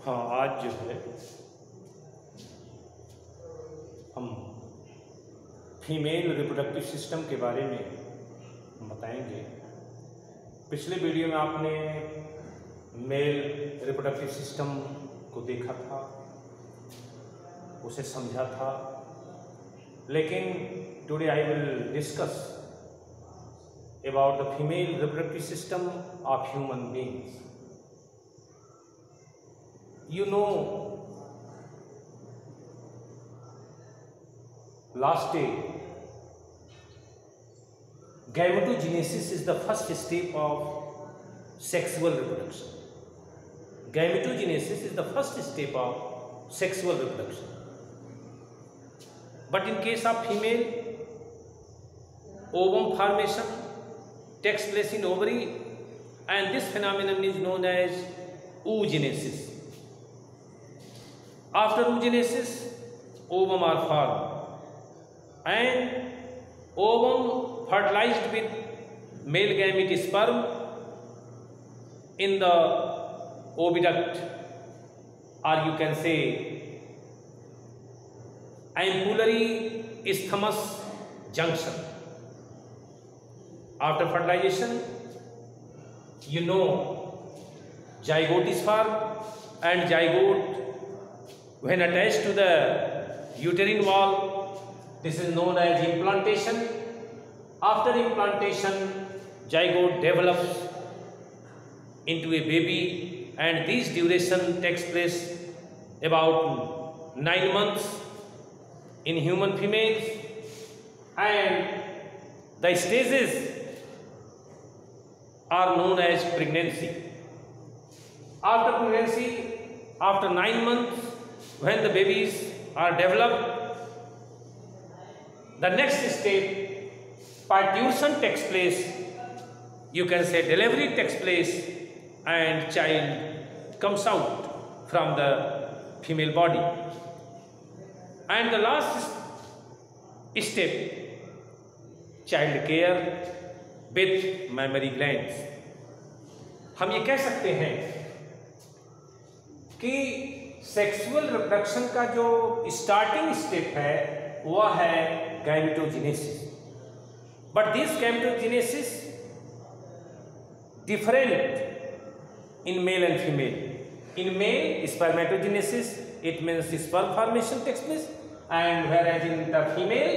हाँ, आज जो है हम फीमेल रिप्रोडक्टिव सिस्टम के बारे में बताएंगे। पिछले वीडियो में आपने मेल रिप्रोडक्टिव सिस्टम को देखा था, उसे समझा था, लेकिन today I will discuss about the female reproductive system of human beings. You know, last day, gametogenesis is the first step of sexual reproduction. Gametogenesis is the first step of sexual reproduction. But in case of female, ovum formation takes place in ovary, and this phenomenon is known as oogenesis. After oogenesis, ovum are formed, and ovum fertilized with male gamete sperm in the oviduct, or you can say ampullary isthmus junction. After fertilization, you know, zygote is formed, and zygote, when attached to the uterine wall, this is known as implantation. After implantation, zygote develops into a baby, and this duration takes place about 9 months in human females, and the stages are known as pregnancy. After pregnancy, after 9 months, when the babies are developed, the next step, parturition takes place, you can say delivery takes place, and child comes out from the female body. And the last step, child care with mammary glands. हम ये कह सकते हैं कि sexual reproduction का जो starting step है वह है gametogenesis. But this gametogenesis different in male and female. In male spermatogenesis, it means sperm formation takes place, and whereas in the female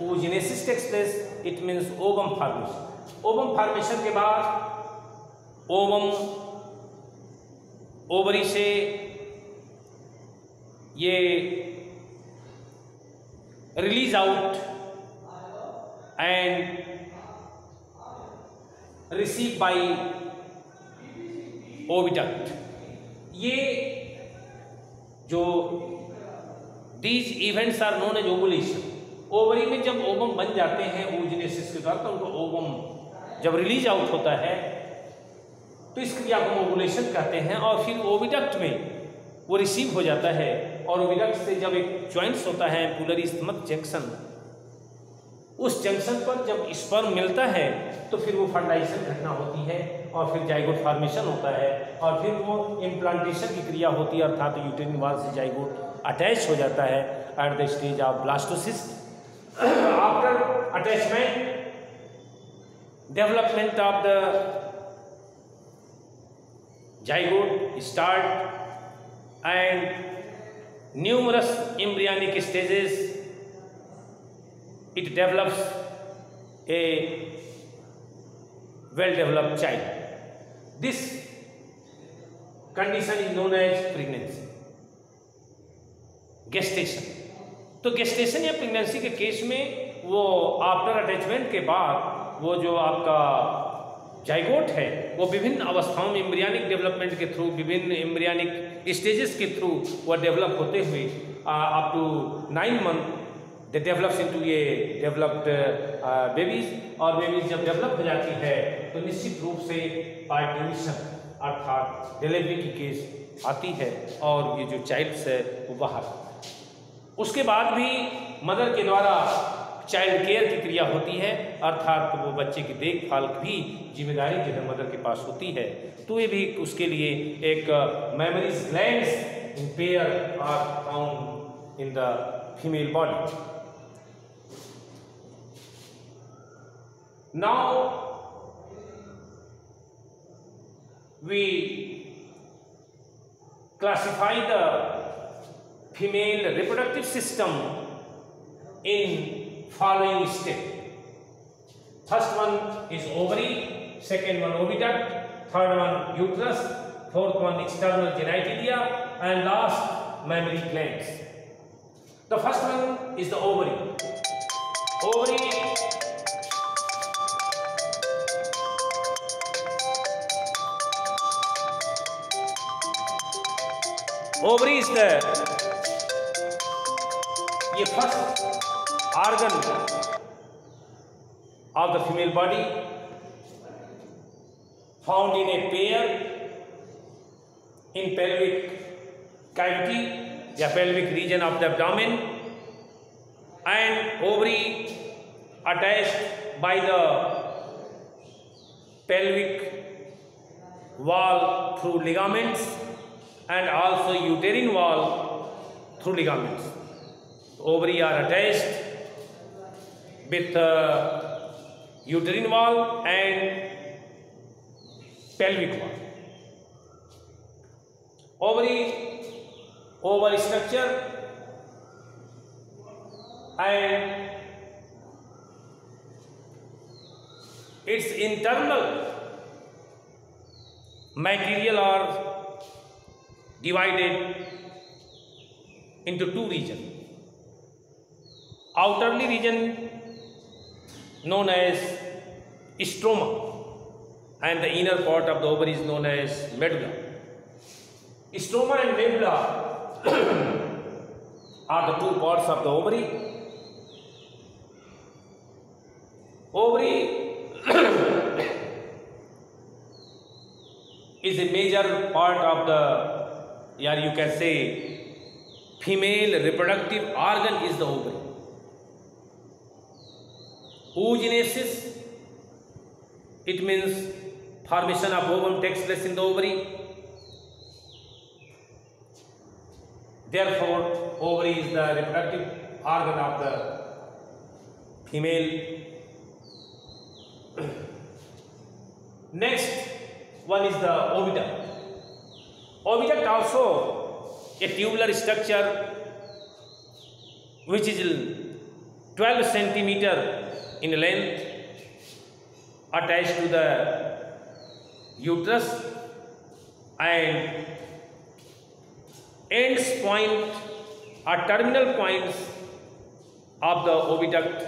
oogenesis takes place, it means ovum formation. Ovum formation के बाद ovum ovary से ये release out and receive by oviduct. ये जो these events are known as ovulation. Ovary में जब ovum बन जाते हैं oogenesis के द्वारा, तो उनको ओवम जब रिलीज आउट होता है तो इस क्रिया को ओवुलेशन कहते हैं. और फिर ओविडक्ट में वो रिसीव हो जाता है, और ओविडक्ट से जब एक ज्वाइंट्स होता है एम्पुलरी स्टमक जंक्शन, उस जंक्शन पर जब स्पर्म मिलता है तो फिर वो फर्टिलाइजेशन घटना होती है, और फिर जाइगोट फॉर्मेशन होता है, और फिर वो इम्प्लांटेशन की क्रिया होती है, अर्थात यूटेरिन वॉल से जाइगोट अटैच हो जाता है at the stage of blastocyst. After attachment, development of the zygote start, and numerous embryonic stages it develops a well developed child. This condition is known as pregnancy. gestation. तो gestation या pregnancy के case में वो after attachment के बाद वो जो आपका जाइगोट है वो विभिन्न अवस्थाओं में एम्ब्रियनिक डेवलपमेंट के थ्रू, विभिन्न एम्ब्रियनिक स्टेजेस के थ्रू वो डेवलप होते हुए up to 9 month they develops into ये डेवलप्ड बेबीज. और बेबीज जब डेवलप हो जाती है तो निश्चित रूप से पार्ट्यूशन अर्थात डिलीवरी की केस आती है, और ये जो चाइल्ड्स है वो बाहर. उसके बाद भी मदर के द्वारा चाइल्ड केयर की क्रिया होती है, अर्थात वो बच्चे की देखभाल भी जिम्मेदारी जो है मदर के पास होती है। तो ये भी उसके लिए एक mammary glands in pair are found in the female body. Now we classify the female reproductive system in following step. First one is ovary, second one oviduct, third one uterus, fourth one external genitalia, and last mammary glands. The first one is the ovary. Ovary is the first organ of the female body, found in a pair in pelvic cavity, the pelvic region of the abdomen, and ovary attached by the pelvic wall through ligaments, and also uterine wall through ligaments. Ovary are attached with uterine wall and pelvic wall. Oval structure, and its internal material are divided into two regions. Outerly region known as stroma, and the inner part of the ovary is known as medulla. Stroma and medulla are the two parts of the ovary. Ovary is a major part of the, or you can say, female reproductive organ is the ovary. Oogenesis, it means formation of ovum takes place in the ovary. Therefore, ovary is the reproductive organ of the female. Next one is the oviduct. Oviduct also a tubular structure which is 12 centimeter in length, attached to the uterus, and ends point or terminal points of the oviduct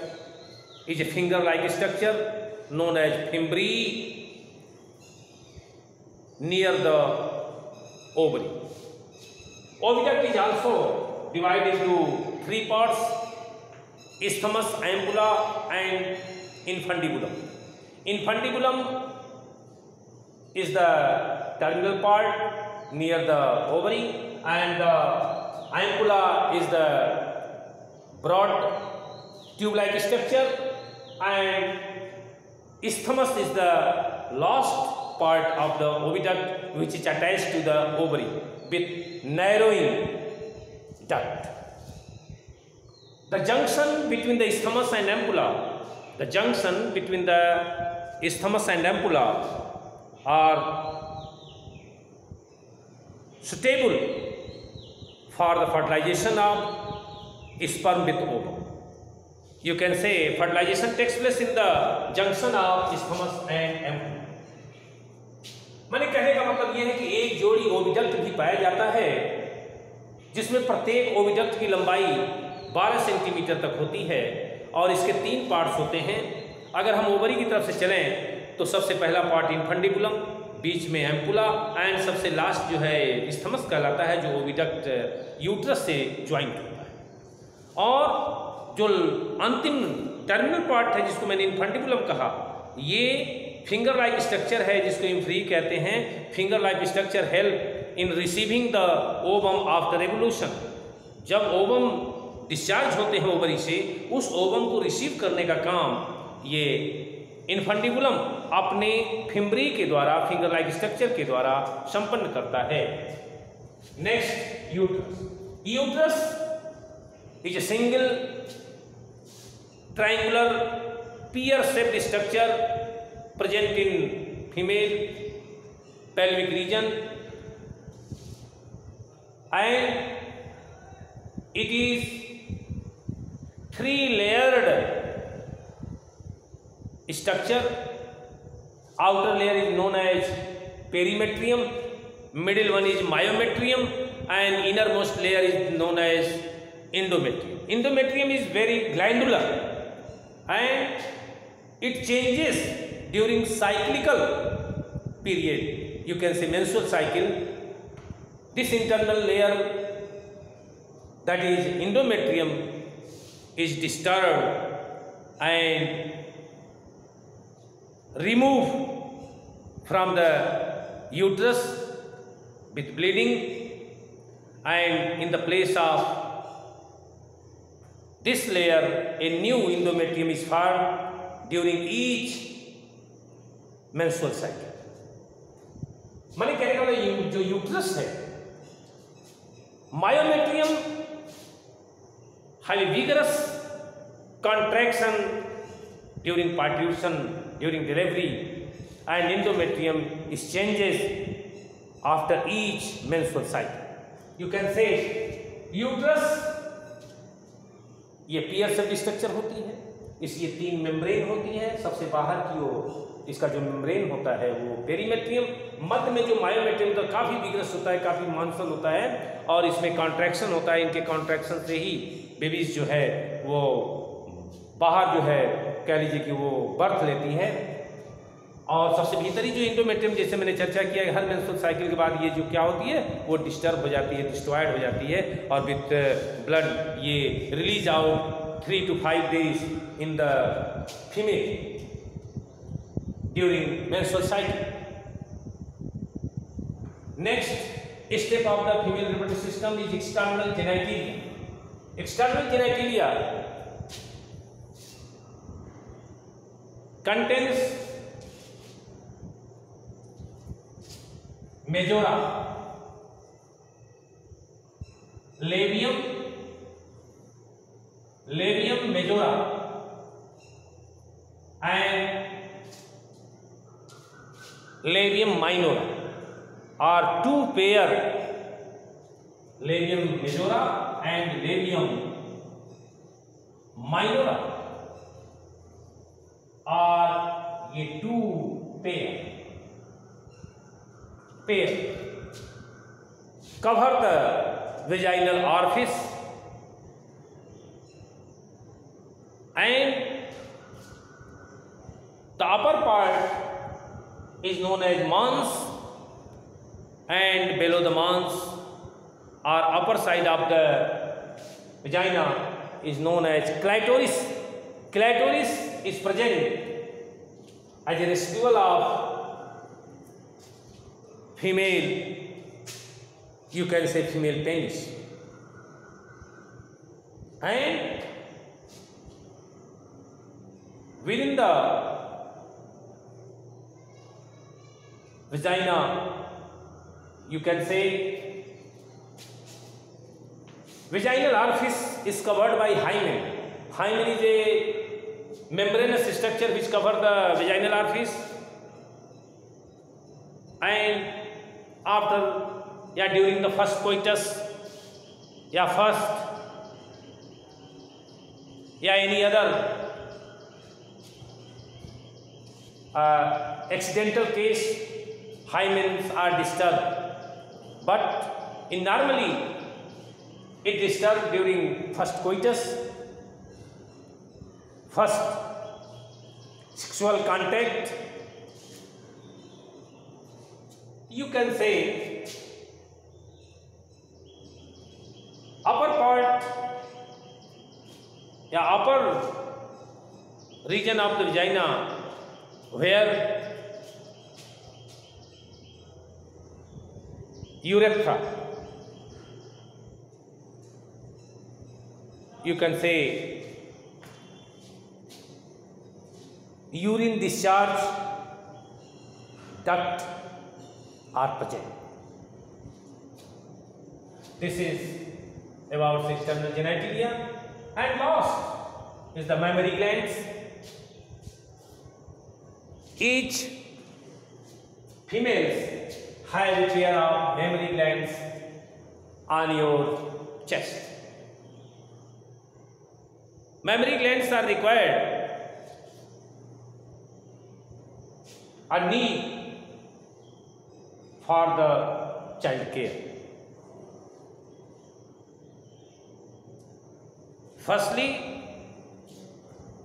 is a finger-like structure known as fimbriae near the ovary. Oviduct is also divided into three parts: isthmus, ampulla, and infundibulum. Infundibulum is the terminal part near the ovary, and the ampulla is the broad tube-like structure, and isthmus is the last part of the oviduct which is attached to the ovary with narrowing duct. The junction between the isthmus and ampulla, are suitable for the fertilization of sperm with ovum. You can say fertilization takes place in the junction of isthmus and ampulla. मैंने कहने का मतलब यह है कि एक जोड़ी oviduct भी पाया जाता है जिसमें प्रत्येक ओविडक्ट की लंबाई 12 सेंटीमीटर तक होती है, और इसके 3 पार्ट्स होते हैं। अगर हम ओवरी की तरफ से चलें तो सबसे पहला पार्ट इन्फंडिबुलम, बीच में एम्पुला, एंड सबसे लास्ट जो है इस्थमस कहलाता है, जो ओविडक्ट यूट्रस से ज्वाइंट होता है। और जो अंतिम टर्मिनल पार्ट है जिसको मैंने इन्फंडिबुलम कहा, ये फिंगर लाइक स्ट्रक्चर है जिसको इम्फ्री कहते हैं। Finger like structure help in receiving the ovum after evolution. जब ओवम डिस्चार्ज होते हैं ओवरी से, उस ओवम को रिसीव करने का काम ये इन्फंडिबुलम अपने फिम्बरी के द्वारा, फिंगर लाइक स्ट्रक्चर के द्वारा संपन्न करता है। Next, uterus. Uterus is a single triangular pear shaped structure present in female pelvic region, and it is 3-layered structure. Outer layer is known as perimetrium, middle one is myometrium, and innermost layer is known as endometrium. Endometrium is very glandular and it changes during cyclical period, you can say menstrual cycle. This internal layer, that is endometrium, is disturbed and removed from the uterus with bleeding, and in the place of this layer a new endometrium is formed during each menstrual cycle. माने कहने का मतलब जो uterus है, myometrium highly vigorous contraction during parturition, during delivery, and endometrium is changes after each menstrual cycle. You can say uterus ये pear shaped structure होती है, इसलिए 3 मेम्ब्रेन होती है। सबसे बाहर की ओर इसका जो मेम्ब्रेन होता है वो पेरीमेट्रियम, मध्य में जो मायोमेट्रियम तो काफ़ी विग्रस होता है, काफ़ी मांसल होता है, और इसमें कॉन्ट्रैक्शन होता है। इनके कॉन्ट्रैक्शन से ही बेबीज जो है वो बाहर जो है कह लीजिए कि वो बर्थ लेती है। और सबसे भीतरी जो इंडोमेट्रियम, जैसे मैंने चर्चा किया, हर मेंस्ट्रुअल साइकिल के बाद ये जो क्या होती है वो डिस्टर्ब हो जाती है, डिस्ट्रॉयड हो जाती है, और विथ ब्लड ये release out 3 to 5 days in the female during menstrual cycle. Next step of the female reproductive system is external genitalia. External genitalia contains majora, labium majora and labium minora are 2 pair, labium majora and labium minora are ये 2 pair cover the vaginal orifice and the upper part is known as mons, and below the mons or upper side of the vagina is known as clitoris. Clitoris is present as a residual of female, you can say female penis, and within the vagina you can say vaginal orifice is covered by hymen. Hymen is a membranous structure which covers the vaginal orifice, and after during the first coitus first any other accidental case, hymens are disturbed, but normally it disturbed during first coitus, first sexual contact. You can say upper part upper region of the vagina where urethra you can say urine discharge duct are present. This is about external genitalia. And last is the mammary glands. Each females have a pair of mammary glands on your chest. Mammary glands are required a need for the child care. Firstly,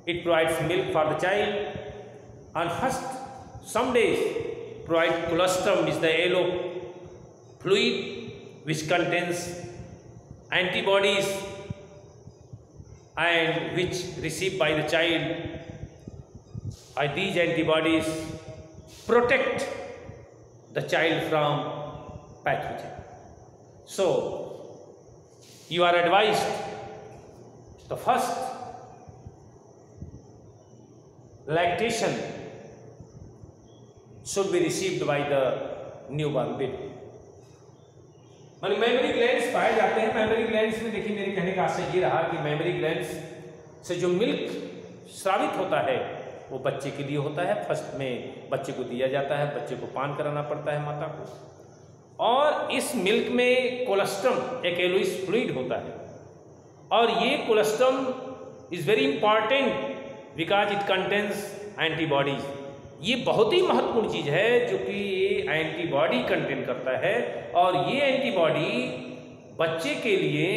it provides milk for the child, and first some days provide colostrum, is the yellow fluid which contains antibodies and which received by the child. These antibodies protect the child from pathogen. So you are advised the first lactation should be received by the newborn baby. मानी mammary glands पाए जाते हैं। Mammary glands में देखिए, मेरे कहने का आशय ये रहा कि मेमोरी ग्लैंड्स से जो मिल्क स्रावित होता है वो बच्चे के लिए होता है। फर्स्ट में बच्चे को दिया जाता है, बच्चे को पान कराना पड़ता है माता को। और इस मिल्क में कोलेस्ट्रम एक येलोइश फ्लूइड होता है, और ये colostrum is very important because it contains antibodies. ये बहुत ही महत्वपूर्ण चीज़ है जो कि ये एंटीबॉडी कंटेन करता है, और ये एंटीबॉडी बच्चे के लिए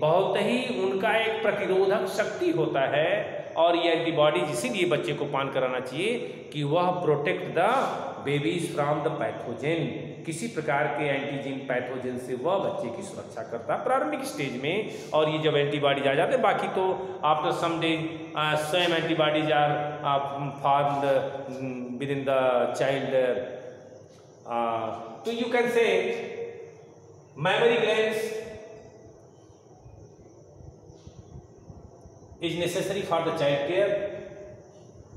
बहुत ही उनका एक प्रतिरोधक शक्ति होता है। और ये एंटीबॉडीज इसीलिए बच्चे को पान कराना चाहिए कि वह protect the babies from the pathogen. किसी प्रकार के एंटीजन पैथोजन से वह बच्चे की सुरक्षा करता है प्रारंभिक स्टेज में। और ये जब एंटीबॉडीज आ जाते हैं, बाकी तो after some day same antibodies are formed within the child. तो you can say memory glands is necessary for the child care.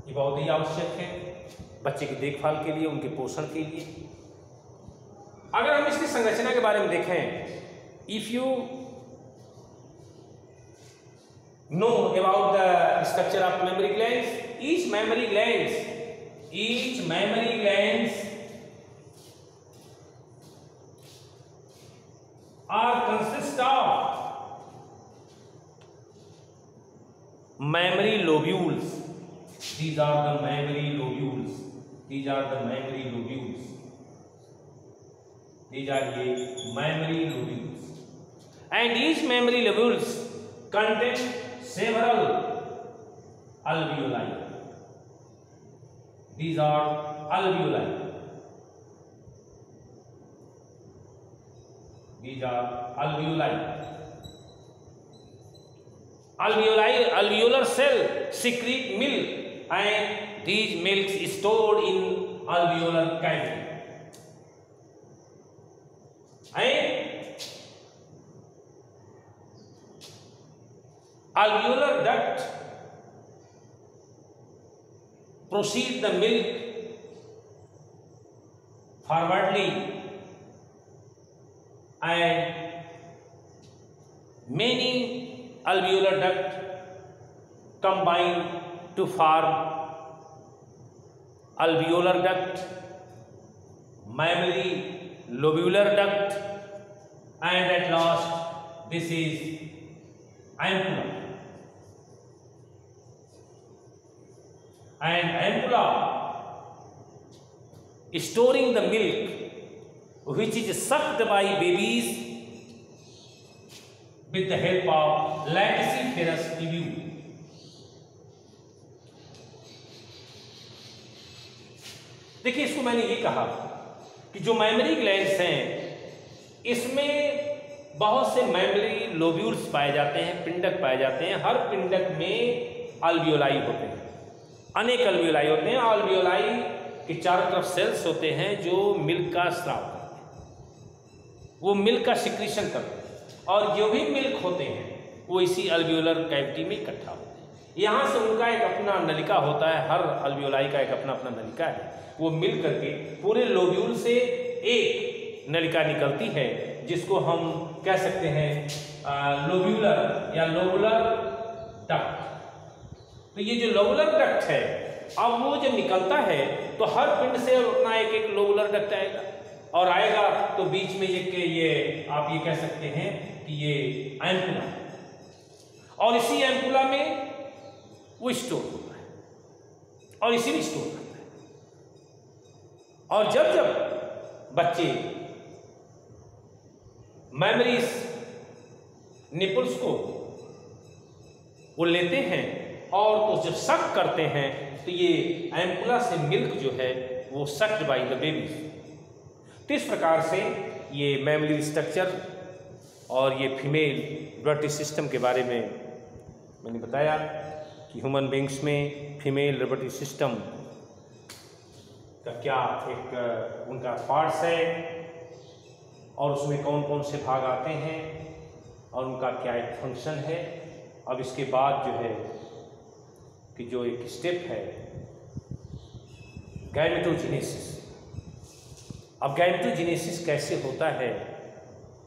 ये बहुत ही आवश्यक है बच्चे की देखभाल के लिए, उनके पोषण के लिए। अगर हम इसकी संरचना के बारे में देखें, if you know about the structure of mammary glands, each mammary glands are consist of memory lobules. These are the memory lobules. These are the memory lobules. These are the memory lobules. And each memory lobules contain several alveoli. These are alveoli. These are alveoli. Alveolar cell secrete milk, and these milks is stored in alveolar cavity. And alveolar duct proceed the milk forwardly, and many alveolar duct combine to form alveolar duct, mammary lobular duct, and at last this is ampulla. And ampulla is storing the milk which is sucked by babies with the help of lactiferous tubule. देखिए, इसको मैंने ये कहा कि जो mammary glands हैं इसमें बहुत से मेमोरी लोब्यूल्स पाए जाते हैं, पिंडक पाए जाते हैं। हर पिंडक में अल्वियोलाई होते हैं, अनेक अल्वियोलाई होते हैं। अल्वियोलाई के चारों तरफ सेल्स होते हैं जो मिल्क का स्राव करते हैं, वो मिल्क का सिक्रीशन करते हैं। और जो भी मिल्क होते हैं वो इसी अल्वियोलर कैविटी में इकट्ठा होते हैं। यहाँ से उनका एक अपना नलिका होता है, हर अल्वियोलाई का एक अपना अपना नलिका है, वो मिल करके पूरे लोब्यूल से एक नलिका निकलती है जिसको हम कह सकते हैं लोब्यूलर या लोबुलर डक्ट। तो ये जो लोबुलर डक्ट है, अब वो जब निकलता है तो हर पिंड से अपना एक एक लोबुलर डक्ट आएगा, और आएगा तो बीच में ये आप ये कह सकते हैं कि ये एम्पुला, और इसी एम्पुला में वो स्टोर होता है और इसी में स्टोर करता है। और जब जब बच्चे मेमोरीज निपल्स को वो लेते हैं और तो जब सक करते हैं तो ये एम्पुला से मिल्क जो है वो सक्ड बाय द बेबीज। तो इस प्रकार से ये मेमोरी स्ट्रक्चर और ये फीमेल रिप्रोडक्टिव सिस्टम के बारे में मैंने बताया कि ह्यूमन बींग्स में फीमेल रिप्रोडक्टिव सिस्टम का क्या एक उनका पार्ट्स है और उसमें कौन कौन से भाग आते हैं और उनका क्या एक फंक्शन है। अब इसके बाद जो है कि जो एक स्टेप है गैमेटोजेनेसिस। अब गैमेटोजेनेसिस कैसे होता है,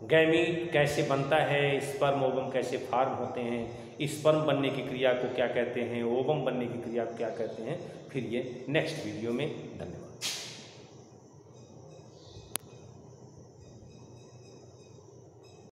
गैमीट कैसे बनता है, स्पर्म ओवम कैसे फॉर्म होते हैं, स्पर्म बनने की क्रिया को क्या कहते हैं, ओवम बनने की क्रिया को क्या कहते हैं, फिर ये नेक्स्ट वीडियो में। धन्यवाद।